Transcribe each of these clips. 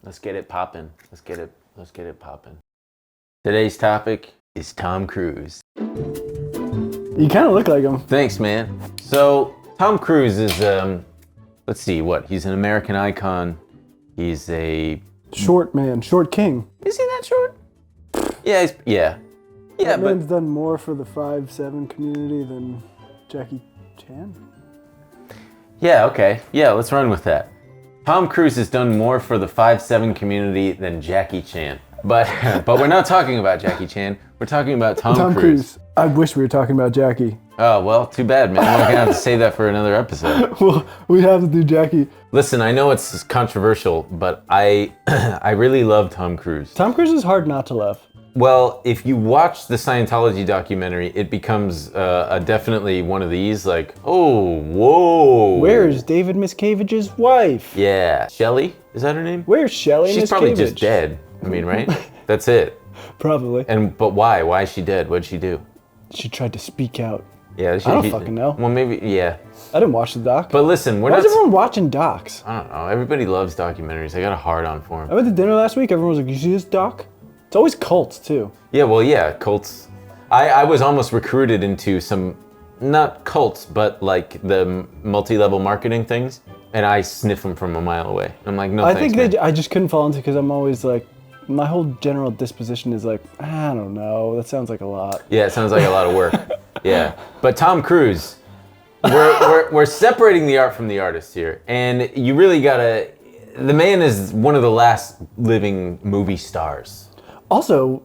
Let's get it poppin'. Let's get it poppin'. Today's topic is Tom Cruise. You kind of look like him. Thanks, man. So, Tom Cruise is, let's see, he's an American icon. He's a... Short man, short king. Is he that short? Yeah, yeah. That man's done more for the 5'7" community than Jackie Chan. Yeah, okay. Yeah, let's run with that. Tom Cruise has done more for the 5'7" community than Jackie Chan. But we're not talking about Jackie Chan. We're talking about Tom Cruise. I wish we were talking about Jackie. Oh, well, too bad, man. We're going to have to save that for another episode. Well, we have to do Jackie. Listen, I know it's controversial, but I really love Tom Cruise. Tom Cruise is hard not to love. Well, if you watch the Scientology documentary, it becomes definitely one of these, like, oh, whoa. Where's David Miscavige's wife? Yeah. Shelley? Is that her name? Where's Shelley Miscavige? She's probably just dead. I mean, right? That's it. Probably. But why? Why is she dead? What'd she do? She tried to speak out. Yeah, I don't fucking know. Well, maybe, yeah. I didn't watch the doc. But listen, Why is everyone watching docs? I don't know. Everybody loves documentaries. I got a hard on for them. I went to dinner last week. Everyone was like, you see this doc? It's always cults, too. Yeah, well, yeah, cults. I was almost recruited into some, not cults, but like the multi-level marketing things, and I sniff them from a mile away. I'm like, no, thanks, man. I just couldn't fall into because I'm always like, my whole general disposition is like, I don't know, that sounds like a lot. Yeah, it sounds like a lot of work. Yeah, but Tom Cruise, we're separating the art from the artist here, and you really gotta. The man is one of the last living movie stars. Also,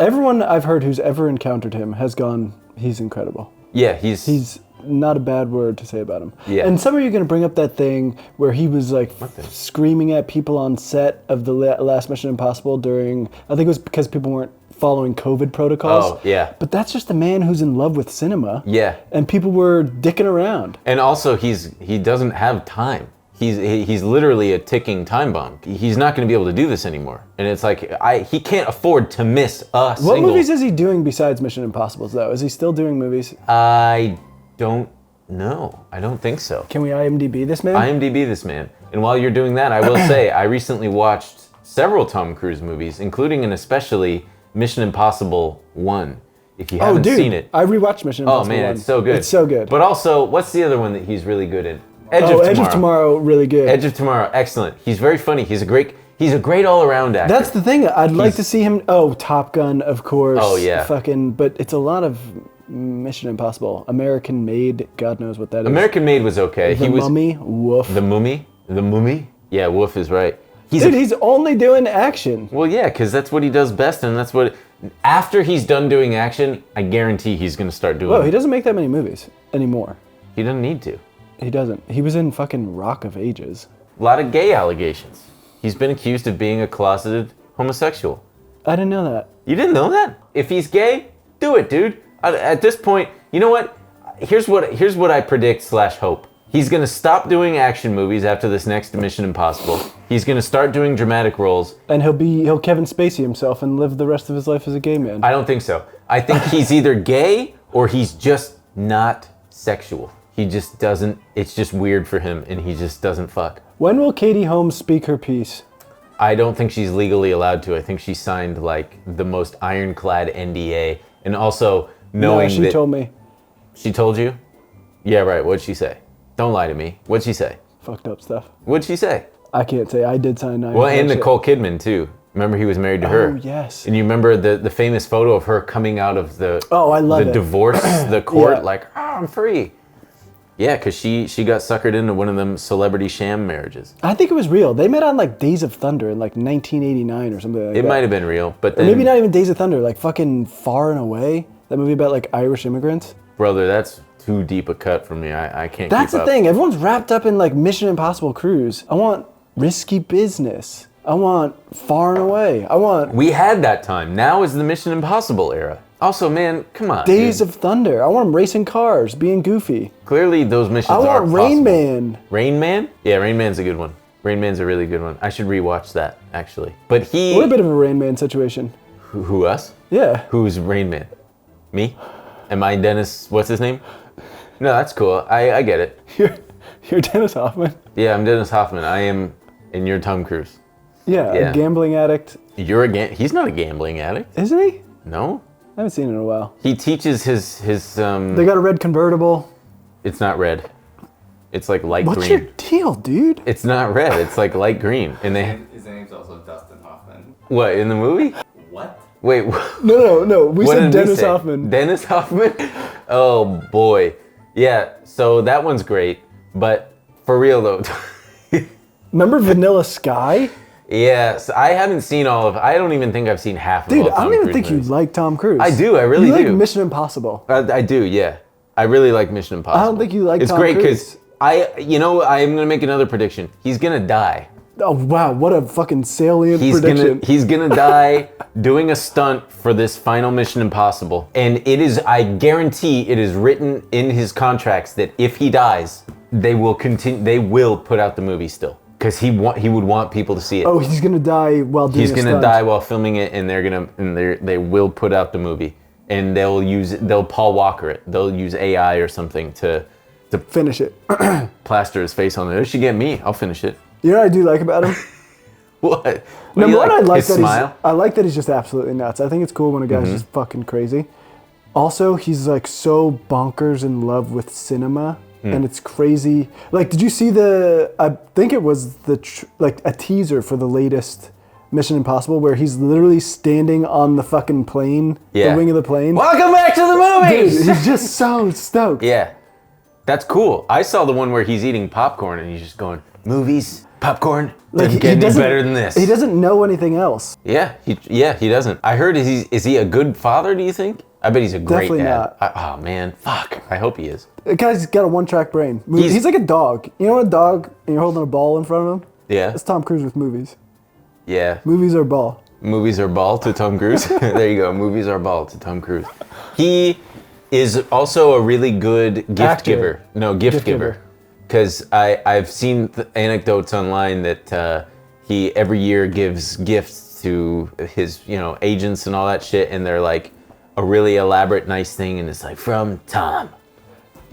everyone I've heard who's ever encountered him has gone, he's incredible. Yeah, he's not a bad word to say about him. Yeah. And some of you are going to bring up that thing where he was like screaming at people on set of the last Mission Impossible during, I think it was because people weren't following COVID protocols. Oh, yeah. But that's just a man who's in love with cinema. Yeah. And people were dicking around. And also, he doesn't have time. He's literally a ticking time bomb. He's not going to be able to do this anymore. And it's like, he can't afford to miss a single... What movies is he doing besides Mission Impossibles, though? Is he still doing movies? I don't know. I don't think so. Can we IMDb this man? IMDb this man. And while you're doing that, I will say, I recently watched several Tom Cruise movies, including and especially Mission Impossible 1. If you haven't seen it. I rewatched Mission Impossible 1. Oh man, it's so good. It's so good. But also, what's the other one that he's really good in? Edge of Tomorrow, really good. Edge of Tomorrow, excellent. He's very funny. He's a great all-around actor. That's the thing. I'd like to see him. Oh, Top Gun, of course. Oh yeah. But it's a lot of Mission Impossible. American Made. God knows what that is. American Made was okay. The Mummy. Woof. The Mummy. Yeah, Woof is right. He's only doing action. Well, yeah, because that's what he does best, and that's what. After he's done doing action, I guarantee he's gonna start doing. Whoa, he doesn't make that many movies anymore. He doesn't need to. He doesn't. He was in fucking Rock of Ages. A lot of gay allegations. He's been accused of being a closeted homosexual. I didn't know that. You didn't know that? If he's gay, do it, dude. At this point, you know what? Here's what I predict / hope. He's gonna stop doing action movies after this next Mission Impossible. He's gonna start doing dramatic roles. And he'll Kevin Spacey himself and live the rest of his life as a gay man. I don't think so. I think he's either gay or he's just not sexual. He just doesn't, it's just weird for him and he just doesn't fuck. When will Katie Holmes speak her piece? I don't think she's legally allowed to. I think she signed like the most ironclad NDA. And also knowing that... No, she told me. She told you? Yeah, right. What'd she say? Don't lie to me. What'd she say? Fucked up stuff. What'd she say? I can't say. I did sign 9. Well, and Nicole Kidman too. Remember he was married to her. Oh, yes. And you remember the famous photo of her coming out of the... Oh, I love the it. divorce, the court, Yeah. like, I'm free. Yeah, because she got suckered into one of them celebrity sham marriages. I think it was real. They met on like Days of Thunder in like 1989 or something like that. It might have been real, but then... Or maybe not even Days of Thunder, like fucking Far and Away. That movie about like Irish immigrants. Brother, that's too deep a cut for me. I can't That's keep the up. thing. Everyone's wrapped up in like Mission Impossible Cruise. I want Risky Business. I want Far and Away. I want... We had that time. Now is the Mission Impossible era. Also, man, come on. Days dude. of Thunder. I want them racing cars, being goofy. Clearly, those missions I are want possible. Rain Man. Rain Man? Yeah, Rain Man's a good one. Rain Man's a really good one. I should rewatch that, actually. But he... What a bit of a Rain Man situation. Who, us? Yeah. Who's Rain Man? Me? Am I Dennis... What's his name? No, that's cool. I get it. You're Dennis Hoffman. Yeah, I'm Dennis Hoffman. I am... And you're Tom Cruise. Yeah, Yeah. a gambling addict. He's not a gambling addict. Isn't he? No. I haven't seen it in a while. He teaches his They got a red convertible. It's not red. It's like light What's green. your deal, dude? It's not red. It's like light green. And His name's also Dustin Hoffman. what, in the movie? What? Wait, No. We what said did we Dennis say? Hoffman. Dennis Hoffman? Oh boy. Yeah, so that one's great. But for real though. Remember Vanilla Sky? Yes, I haven't seen all of. I don't even think I've seen half of Dude, all Tom I don't even Cruise think movies. you like Tom Cruise. I do, I really you like do. Mission Impossible. I do, yeah. I really like Mission Impossible. I don't think you like It's Tom great Cruise. because I'm gonna make another prediction. He's gonna die. Oh wow, what a fucking salient prediction. He's gonna die doing a stunt for this final Mission Impossible, and it is. I guarantee it is written in his contracts that if he dies, they will continue. They will put out the movie still because he would want people to see it. Oh, he's gonna die while doing He's a gonna stunt. die while filming it, and they will put out the movie, and they'll Paul Walker it. They'll use AI or something to Finish it. plaster his face on it. It should get me. I'll finish it. You know what I do like about him? What? Number one, I like his that smile? I like that he's just absolutely nuts. I think it's cool when a guy's just fucking crazy. Also, he's like so bonkers in love with cinema, and it's crazy. Like, did you see I think it was like a teaser for the latest Mission Impossible where he's literally standing on the fucking plane, Yeah. the wing of the plane. Welcome back to the Dude, movies. he's just so stoked. Yeah, that's cool. I saw the one where he's eating popcorn and he's just going, movies, popcorn. Like, Doesn't get any better than this. He doesn't know anything else. Yeah, he doesn't. I heard is he a good father? Do you think? I bet he's a great Definitely dad. not. Oh man, fuck. I hope he is. The guy's got a one-track brain. He's like a dog. You know a dog and you're holding a ball in front of him? Yeah. That's Tom Cruise with movies. Yeah. Movies are ball. Movies are ball to Tom Cruise. There you go. Movies are ball to Tom Cruise. He is also a really good gift Actor. giver. No, gift Gift giver. giver. Because I've seen anecdotes online that he every year gives gifts to his agents and all that shit, and they're like a really elaborate, nice thing, and it's like from Tom.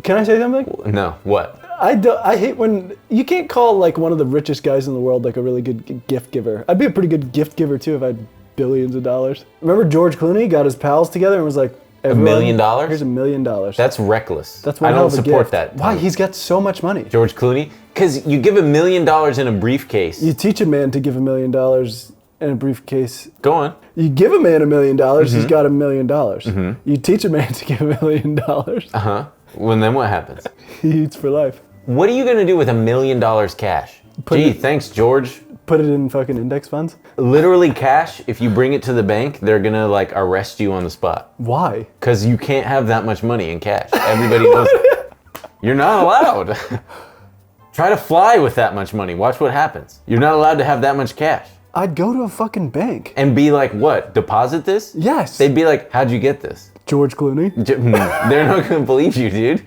Can I say something? No, what? I hate when you can't call like one of the richest guys in the world like a really good gift giver. I'd be a pretty good gift giver too if I had billions of dollars. Remember George Clooney got his pals together and was like, $1 million? Here's $1 million. That's reckless. That's one I hell don't of a support gift. that. Why? He's got so much money. George Clooney? Because you give $1 million in a briefcase. You teach a man to give $1 million in a briefcase. Go on. You give a man $1 million, Mm-hmm. he's got $1 million. You teach a man to give $1 million, Well, then what happens? he eats for life. What are you gonna do with $1 million cash? Thanks, George. Put it in fucking index funds. Literally cash. If you bring it to the bank, they're gonna like arrest you on the spot Why? because you can't have that much money in cash. Everybody knows it. You're not allowed. Try to fly with that much money. Watch what happens. You're not allowed to have that much cash. I'd go to a fucking bank. And be like, what? Deposit this? Yes. They'd be like, how'd you get this? George Clooney. They're not gonna believe you, dude.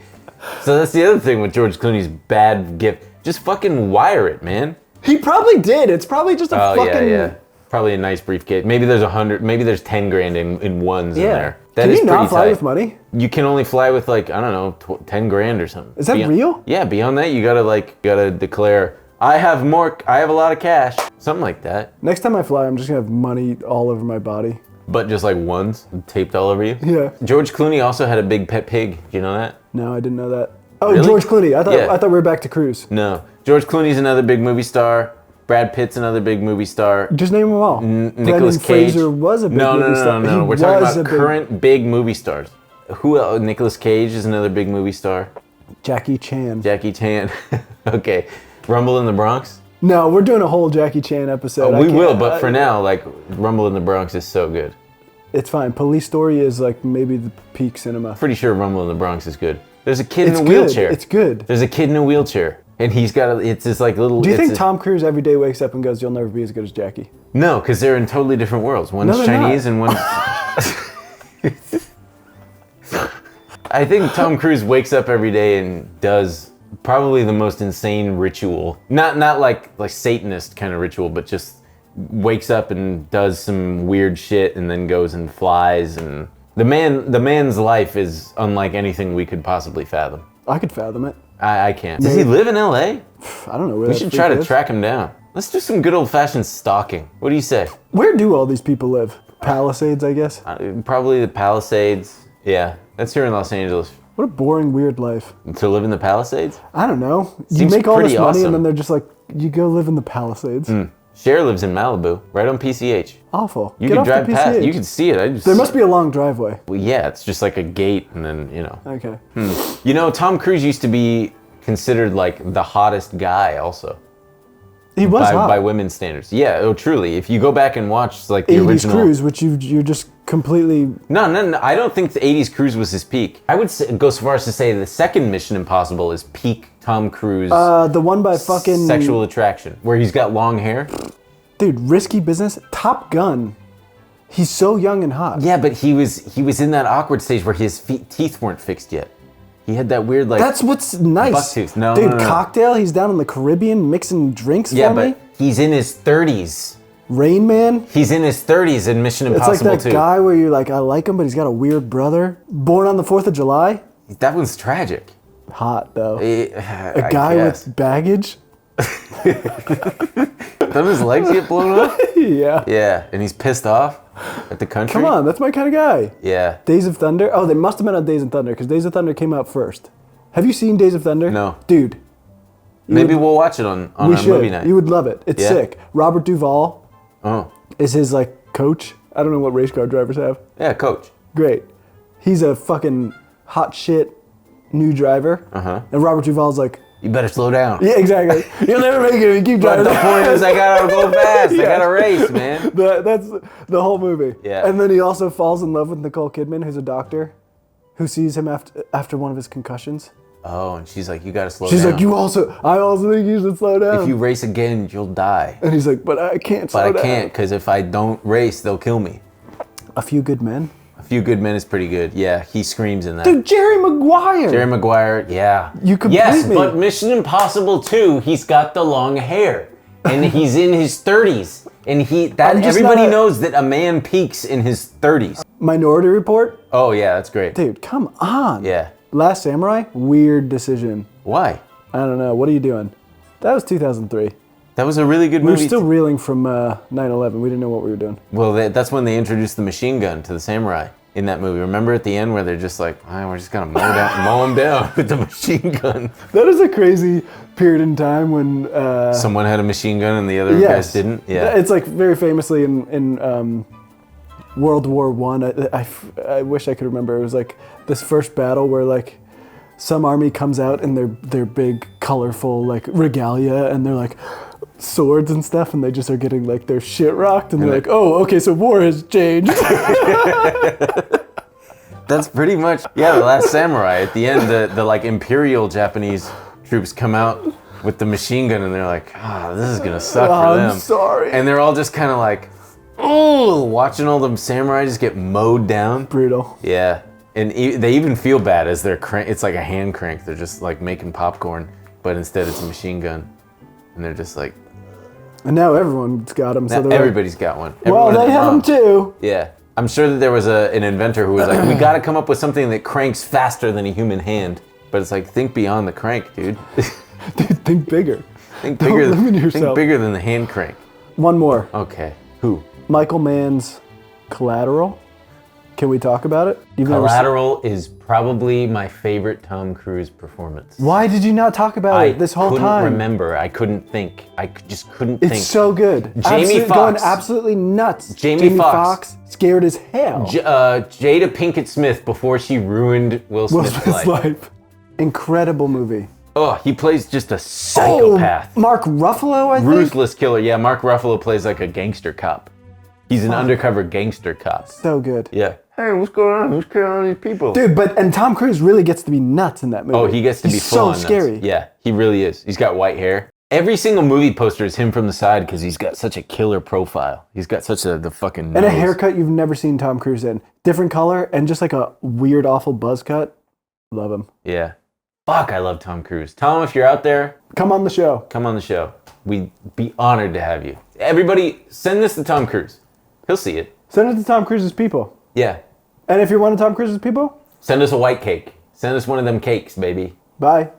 So that's the other thing with George Clooney's bad gift. Just fucking wire it, man. He probably did. It's probably just a Oh fucking. yeah. Probably a nice briefcase. Maybe there's 100. Maybe there's 10 grand in ones in Yeah. there. That Can is you not pretty fly tight. with money? You can only fly with like I don't know 10 grand or something. Is that real? Yeah. Beyond that, you gotta declare I have a lot of cash. Something like that. Next time I fly, I'm just gonna have money all over my body. But just like ones taped all over you. Yeah. George Clooney also had a big pet pig. Do you know that? No, I didn't know that. Oh, Really? George Clooney. I Yeah. thought we were back to Cruise. No. George Clooney's another big movie star. Brad Pitt's another big movie star. Just name them all. Nicolas Brendan Cage. Fraser was a big no, movie star. No. He We're talking was about a big- current big movie stars. Who else? Nicolas Cage is another big movie star. Jackie Chan. Jackie Chan. Okay. Rumble in the Bronx. No, we're doing a whole Jackie Chan episode. I We can't- will, but for now, like Rumble in the Bronx is so good. It's fine. Police Story is like maybe the peak cinema. Pretty sure Rumble in the Bronx is good. There's a kid It's in a good. wheelchair. It's good. There's a kid in a wheelchair, and he's got it's this like little. Do you it's think a- Tom Cruise every day wakes up and goes, "You'll never be as good as Jackie"? No, because they're in totally different worlds. One's they're Chinese not. and one's. I think Tom Cruise wakes up every day and does probably the most insane ritual. Not like Satanist kind of ritual, but just wakes up and does some weird shit and then goes and flies, and the man's life is unlike anything we could possibly fathom. I could fathom it. I can't. Does he live in LA? I don't know where We that should freak try to is. track him down. Let's do some good old-fashioned stalking. What do you say? Where do all these people live? Palisades, I guess. Probably the Palisades. Yeah, that's here in Los Angeles. What a boring, weird life. To live in the Palisades? I don't know. You Seems make all this pretty money awesome. and then they're just like, you go live in the Palisades. Cher lives in Malibu, right on PCH. Awful. You Get can off drive the past. PCH. You can see it. There must be a long driveway. Well, yeah, it's just like a gate, and then Okay. You know, Tom Cruise used to be considered like the hottest guy, also He was hot. by women's standards. Yeah, oh, truly. If you go back and watch like the 80s original Cruise, which you're just completely... No, I don't think the 80s Cruise was his peak. I would go so far as to say the second Mission Impossible is peak Tom Cruise the one by fucking... sexual attraction, where he's got long hair. Dude, Risky Business, Top Gun. He's so young and hot. Yeah, but he was in that awkward stage where his teeth weren't fixed yet. He had that weird like. That's what's nice. Bucktooth. No, Dude, no. Cocktail, he's down in the Caribbean mixing drinks Yeah, for me. but he's in his 30s. Rain Man. He's in his 30s in Mission It's Impossible like that 2. guy where you're like, I like him, but he's got a weird brother. Born on the 4th of July. That one's tragic. Hot, though. A A guy with baggage. Don't his legs get blown off? Yeah. Yeah, and he's pissed off at the country. Come on, that's my kind of guy. Yeah. Days of Thunder. Oh, they must have been on Days of Thunder because Days of Thunder came out first. Have you seen Days of Thunder? No. Dude. Maybe we'll watch it on We our should. movie night. You would love it. It's Yeah? sick. Robert Duvall Oh. is his like coach. I don't know what race car drivers have. Yeah, coach. Great. He's a fucking hot shit new driver. Uh-huh. And Robert Duvall's like, You better slow down. yeah, exactly. You'll never make it if you keep But driving. the point is I gotta go fast. I Yeah. gotta race, man. That's the whole movie. Yeah. And then he also falls in love with Nicole Kidman, who's a doctor, who sees him after one of his concussions. Oh, and she's like, you gotta slow She's down. like, I also think you should slow down. If you race again, you'll die. And he's like, but I can't slow But I down. can't, because if I don't race, they'll kill me. A Few Good Men. A Few Good Men is pretty good. Yeah, he screams in that. Dude, Jerry Maguire. Jerry Maguire, yeah. You complete Yes, me. but Mission Impossible 2, he's got the long hair. And he's in his 30s. And I'm just everybody not a- knows that a man peaks in his 30s. Minority Report. Oh, yeah, that's great. Dude, come on. Yeah. Last Samurai. Weird decision. Why? I don't know. What are you doing? That was 2003. That was a really good We were movie. still reeling from 9/11. We didn't know what we were doing. Well, that's when they introduced the machine gun to the samurai in that movie. Remember at the end where they're just like, we're just gonna mow him down with the machine gun. That is a crazy period in time when... Someone had a machine gun and the other yes. guys didn't? Yeah. It's like very famously in World War I. I wish I could remember. It was like this first battle where like some army comes out in their big colorful like regalia and they're like swords and stuff and they just are getting like their shit rocked and they're like, oh, okay, so war has changed. That's pretty much, The Last Samurai. At the end, the like imperial Japanese troops come out with the machine gun and they're like, this is gonna suck for them. I'm sorry. And they're all just kind of like, watching all them samurai just get mowed down. Brutal. Yeah. And they even feel bad as they're it's like a hand crank. They're just like making popcorn, but instead it's a machine gun. And they're just like, And now everyone's got them. So they're everybody's got one. well, Everyone they in the have them ROM. too. Yeah. I'm sure that there was an inventor who was like, we gotta come up with something that cranks faster than a human hand. But it's like, think beyond the crank, dude. Dude, think bigger. Think Don't bigger, limit think yourself. bigger than the hand crank. One more. Okay. Who? Michael Mann's Collateral. Can we talk about it? You've never seen- Collateral is probably my favorite Tom Cruise performance. Why did you not talk about it this whole couldn't time? remember. I couldn't think. just couldn't It's think. so good. Jamie Going Foxx. absolutely nuts. Jamie Foxx. Scared as hell. Jada Pinkett Smith before she ruined Will Will Smith's Smith's life. life. Incredible movie. Oh, he plays just a psychopath. Oh, Mark Ruffalo, I think. Ruthless killer. Yeah, Mark Ruffalo plays like a gangster cop. He's an undercover gangster cop. So good. Yeah. Hey, what's going on? Who's killing all these people? Dude, and Tom Cruise really gets to be nuts in that movie. Oh, he gets to be He's full so on nuts. scary. Yeah, he really is. He's got white hair. Every single movie poster is him from the side because he's got such a killer profile. He's got such the fucking nose. And a haircut you've never seen Tom Cruise in. Different color and just like a weird, awful buzz cut. Love him. Yeah. Fuck, I love Tom Cruise. Tom, if you're out there, Come on the show. come on the show. We'd be honored to have you. Everybody, send this to Tom Cruise. He'll see it. Send it to Tom Cruise's people. Yeah. And if you're one of Tom Cruise's people, Send us a white cake. Send us one of them cakes, baby. bye.